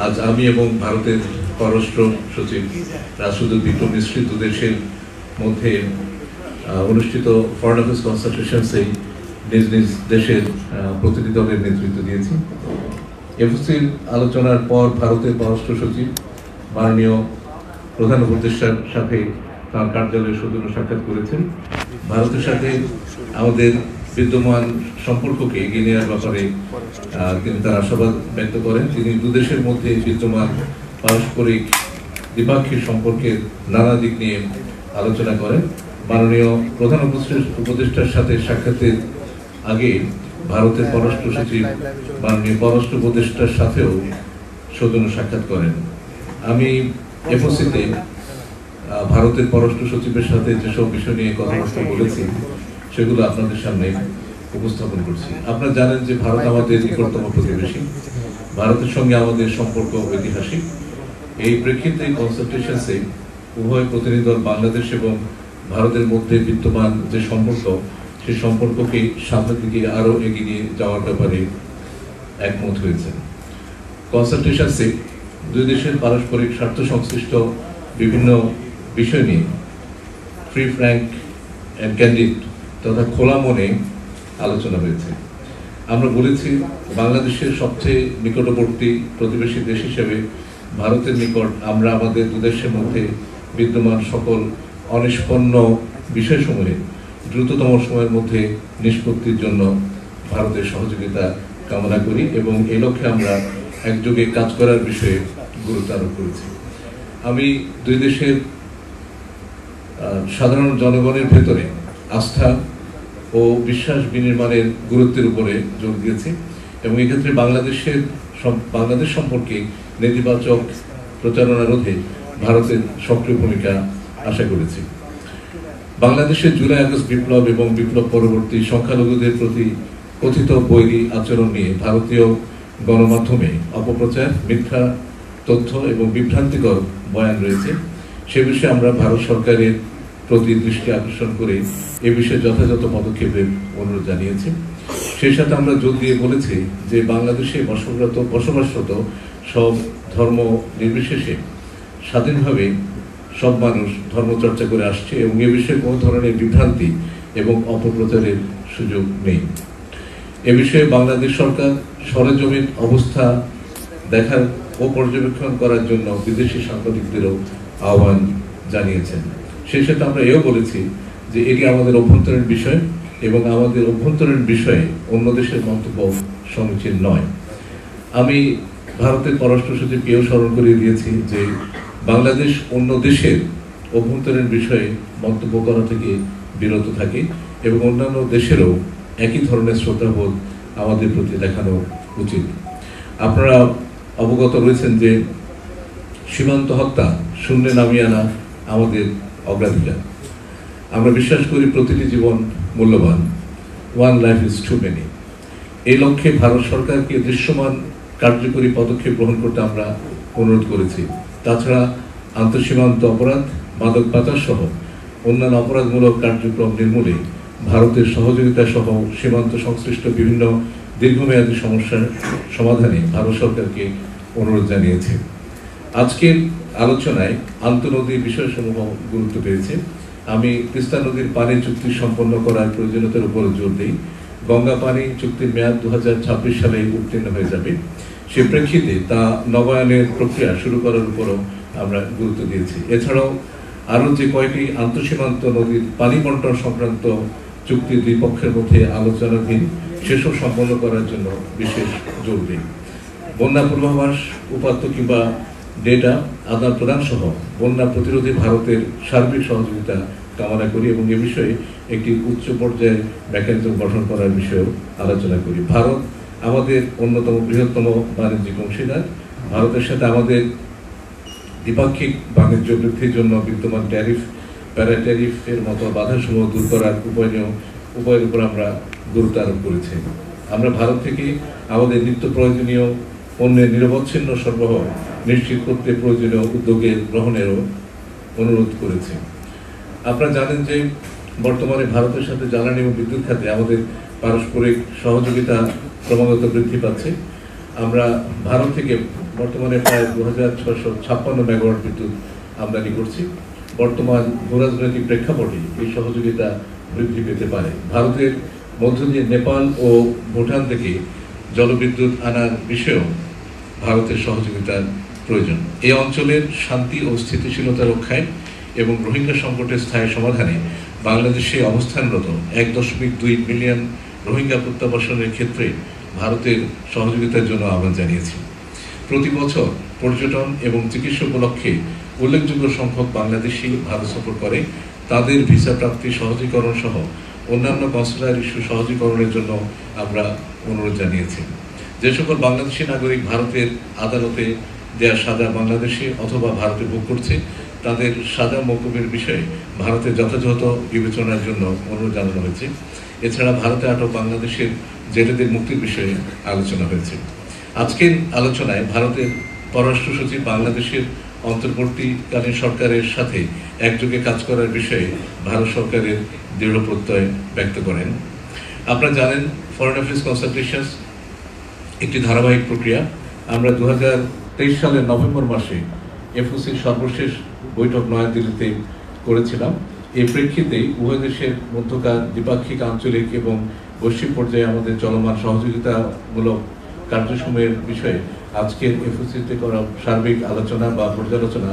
আজ আমি এবং ভারতের পররাষ্ট্র সচিব রাষ্ট্রদূত বিক্রম মিশ্রি দুদেশের মধ্যে অনুষ্ঠিত ফরেন অ্যাফেয়ার্স কনসালটেশনসে নিজ নিজ দেশের প্রতিনিধি দলের নেতৃত্ব দিয়েছি। এফওসির আলোচনার পর ভারতের পররাষ্ট্র সচিব মাননীয় প্রধান উপদেষ্টার সাথে তাঁর কার্যালয়ে সৌজন্য সাক্ষাৎ করেছেন। ভারতের সাথে আমাদের বিদ্যমান সম্পর্ককে এগিয়ে নেওয়ার ব্যাপারে তিনি তার আশাবাদ ব্যক্ত করেন। তিনি দুদেশের মধ্যে বিদ্যমান পারস্পরিক দ্বিপাক্ষিক সম্পর্কের নানা দিক নিয়ে আলোচনা করেন। মাননীয় প্রধান উপদেষ্টার সাথে সাক্ষাতের আগে ভারতের পররাষ্ট্র সচিব মাননীয় পররাষ্ট্র উপদেষ্টার সাথেও সৌজন্য সাক্ষাৎ করেন। আমি এফওসিতে ভারতের পররাষ্ট্র সচিবের সাথে যেসব বিষয় নিয়ে কথাবার্তা বলেছি সেগুলো আপনাদের সামনে উপস্থাপন করছি। আপনারা জানেন যে ভারত আমাদের নিকটতম প্রতিবেশী, ভারতের সঙ্গে আমাদের সম্পর্ক ঐতিহাসিক। এই প্রেক্ষিতে কনসালটেশনসে উভয় প্রতিনিধি দল বাংলাদেশ এবং ভারতের মধ্যে বিদ্যমান যে সম্পর্ক, সেই সম্পর্ককে সামনের দিকে আরও এগিয়ে নিয়ে যাওয়ার ব্যাপারে একমত হয়েছে। কনসালটেশনসে দুই দেশের পারস্পরিক স্বার্থ সংশ্লিষ্ট বিভিন্ন বিষয় নিয়ে ফ্রি ফ্র্যাঙ্ক অ্যান্ড ক্যান্ডিড তথা খোলা মনে আলোচনা হয়েছে। আমরা বলেছি বাংলাদেশের সবচেয়ে নিকটবর্তী প্রতিবেশী দেশ হিসেবে ভারতের নিকট আমরা আমাদের দুদেশের মধ্যে বিদ্যমান সকল অনিষ্পন্ন বিষয়সমূহে দ্রুততম সময়ের মধ্যে নিষ্পত্তির জন্য ভারতের সহযোগিতা কামনা করি এবং এই লক্ষ্যে আমরা একযোগে কাজ করার বিষয়ে গুরুত্ব আরোপ করেছি। আমি দুই দেশের সাধারণ জনগণের ভেতরে আস্থা ও বিশ্বাস বিনির্মাণের গুরুত্বের উপরে জোর দিয়েছি এবং এক্ষেত্রে বাংলাদেশ সম্পর্কে নেতিবাচক প্রচারণা রোধে ভারতের সক্রিয় ভূমিকা আশা করেছি। বাংলাদেশের জুলাই আগস্ট বিপ্লব এবং বিপ্লব পরবর্তী সংখ্যালঘুদের প্রতি কথিত বৈরী আচরণ নিয়ে ভারতীয় গণমাধ্যমে অপপ্রচার, মিথ্যা তথ্য এবং বিভ্রান্তিকর বয়ান রয়েছে। সে বিষয়ে আমরা ভারত সরকারের প্রতি দৃষ্টি আকর্ষণ করে এ বিষয়ে যথাযথ পদক্ষেপের অনুরোধ জানিয়েছি। সেই সাথে আমরা জোর দিয়ে বলেছি যে বাংলাদেশে বসবাসরত সব ধর্ম নির্বিশেষে স্বাধীনভাবে সব মানুষ ধর্মচর্চা করে আসছে এবং এ বিষয়ে কোনো ধরনের বিভ্রান্তি এবং অপপ্রচারের সুযোগ নেই। এ বিষয়ে বাংলাদেশ সরকার সরেজমিন অবস্থা দেখার ও পর্যবেক্ষণ করার জন্য বিদেশি সাংবাদিকদেরও আহ্বান জানিয়েছেন। সেই সাথে আমরা এও বলেছি যে এটি আমাদের অভ্যন্তরীণ বিষয় এবং আমাদের অভ্যন্তরীণ বিষয়ে অন্য দেশের মন্তব্য সমীচীন নয়। আমি ভারতের পররাষ্ট্র সচিবকেও স্মরণ করিয়ে দিয়েছি যে বাংলাদেশ অন্য দেশের অভ্যন্তরীণ বিষয়ে মন্তব্য করা থেকে বিরত থাকে এবং অন্যান্য দেশেরও একই ধরনের শ্রদ্ধাবোধ আমাদের প্রতি দেখানো উচিত। আপনারা অবগত রয়েছেন যে সীমান্ত হত্যা শূন্যে নামিয়ে আনা আমাদের অগ্রাধিকার। আমরা বিশ্বাস করি প্রতিটি জীবন মূল্যবান, one life is too many. এই লক্ষ্যে ভারত সরকারকে দৃশ্যমান কার্যকরী পদক্ষেপ গ্রহণ করতে আমরা অনুরোধ করেছি। তাছাড়া আন্তঃসীমান্ত অপরাধ, মাদক পাচার সহ অন্যান্য অপরাধমূলক কার্যক্রম নির্মূলে ভারতের সহযোগিতা সহ সীমান্ত সংশ্লিষ্ট বিভিন্ন দীর্ঘমেয়াদী সমস্যার সমাধানে ভারত সরকারকে অনুরোধ জানিয়েছে। আজকের আলোচনায় আন্তঃনদী বিষয়সমূহ গুরুত্ব পেয়েছে। আমি তিস্তা নদীর পানি চুক্তি সম্পন্ন করার প্রয়োজনীয়তার উপর জোর দিই। গঙ্গা পানি চুক্তির মেয়াদ 2026 সালে উত্তীর্ণ হয়ে যাবে। সে প্রেক্ষিতে তা নবায়নের প্রক্রিয়া শুরু করার উপরও আমরা গুরুত্ব দিয়েছি। এছাড়াও আরও যে কয়েকটি আন্তঃসীমান্ত নদীর পানি বন্টন সংক্রান্ত চুক্তি দুই পক্ষের মধ্যে আলোচনাধীন, সেসব সম্পন্ন করার জন্য বিশেষ জোর দিই। বন্যা পূর্বাভাস, উপাত্ত কিংবা ডেটা আদান প্রদান সহ বন্যা প্রতিরোধে ভারতের সার্বিক সহযোগিতা কামনা করি এবং এ বিষয়ে একটি উচ্চ পর্যায়ের মেকানিজম গঠন করার বিষয়েও আলোচনা করি। ভারত আমাদের অন্যতম বৃহত্তম বাণিজ্যিক অংশীদার। ভারতের সাথে আমাদের দ্বিপাক্ষিক বাণিজ্য বৃদ্ধির জন্য বিদ্যমান ট্যারিফ, প্যারাট্যারিফের মতো বাধাসমূহ দূর করার উপায়ের উপর আমরা গুরুত্ব আরোপ করেছি। আমরা ভারত থেকে আমাদের নিত্য প্রয়োজনীয় পণ্যের নিরবচ্ছিন্ন সরবরাহ নিশ্চিত করতে প্রয়োজনীয় উদ্যোগের গ্রহণেরও অনুরোধ করেছি। আপনারা জানেন যে বর্তমানে ভারতের সাথে জ্বালানি এবং বিদ্যুৎ খাতে আমাদের পারস্পরিক সহযোগিতা ক্রমাগত বৃদ্ধি পাচ্ছে। আমরা ভারত থেকে বর্তমানে প্রায় 2656 মেগাওয়াট বিদ্যুৎ আমদানি করছি। বর্তমান ভূরাজনৈতিক প্রেক্ষাপটে এই সহযোগিতা বৃদ্ধি পেতে পারে। ভারতের মধ্য দিয়ে নেপাল ও ভুটান থেকে জলবিদ্যুৎ আনার বিষয়েও ভারতের সহযোগিতার প্রয়োজন। এই অঞ্চলের শান্তি ও স্থিতিশীলতা রক্ষায় এবং রোহিঙ্গা সংকটের স্থায়ী সমাধানে বাংলাদেশে অবস্থানরত 1.2 মিলিয়ন রোহিঙ্গা প্রত্যাবাসনের ক্ষেত্রে ভারতের সহযোগিতার জন্য আহ্বান জানিয়েছি। প্রতি বছর পর্যটন এবং চিকিৎসা উপলক্ষে উল্লেখযোগ্য সংখ্যক বাংলাদেশি ভারত সফর করে। তাদের ভিসা প্রাপ্তি সহজীকরণ সহ অন্যান্য কনসুলার ইস্যু সহজীকরণের জন্য আমরা অনুরোধ জানিয়েছি। যে সকল বাংলাদেশি নাগরিক ভারতের আদালতে দেয়া সাজা বাংলাদেশে অথবা ভারতে ভোগ করছে, তাদের সাজা মওকুফের বিষয়ে ভারতের যথাযথ বিবেচনার জন্য অনুরোধ জানানো হয়েছে। এছাড়া ভারতে আটক বাংলাদেশের জেলেদের মুক্তির বিষয়ে আলোচনা হয়েছে। আজকের আলোচনায় ভারতের পররাষ্ট্র সচিব বাংলাদেশের অন্তর্বর্তীকালীন সরকারের সাথে একযোগে কাজ করার বিষয়ে ভারত সরকারের দৃঢ় প্রত্যয় ব্যক্ত করেন। আপনারা জানেন, ফরেন অ্যাফেয়ার্স কনসালটেশনস একটি ধারাবাহিক প্রক্রিয়া। আমরা 2023 সালের নভেম্বর মাসে এফওসির সর্বশেষ বৈঠক নয়াদিল্লিতে করেছিলাম। এই প্রেক্ষিতে উভয় দেশের মধ্যকার দ্বিপাক্ষিক, আঞ্চলিক এবং বৈশ্বিক পর্যায়ে আমাদের চলমান সহযোগিতামূলক কার্যসমূহের বিষয়ে আজকের এফওসিতে করা সার্বিক আলোচনা বা পর্যালোচনা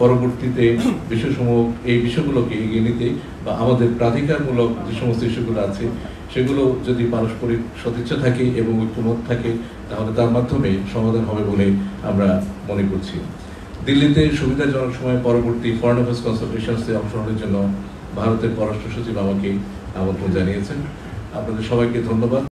পরবর্তীতে এই বিষয়গুলোকে এগিয়ে নিতে বা আমাদের প্রাধিকারমূলক যে সমস্ত ইস্যুগুলো আছে সেগুলো যদি পারস্পরিক সদিচ্ছা থাকে এবং ঐক্যমত থাকে, তাহলে তার মাধ্যমে সমাধান হবে বলে আমরা মনে করছি। দিল্লিতে সুবিধাজনক সময়ে পরবর্তী ফরেন অ্যাফেয়ার্স কনসালটেশনসে অংশগ্রহণের জন্য ভারতের পররাষ্ট্র সচিব আমাকে আমন্ত্রণ জানিয়েছেন। আপনাদের সবাইকে ধন্যবাদ।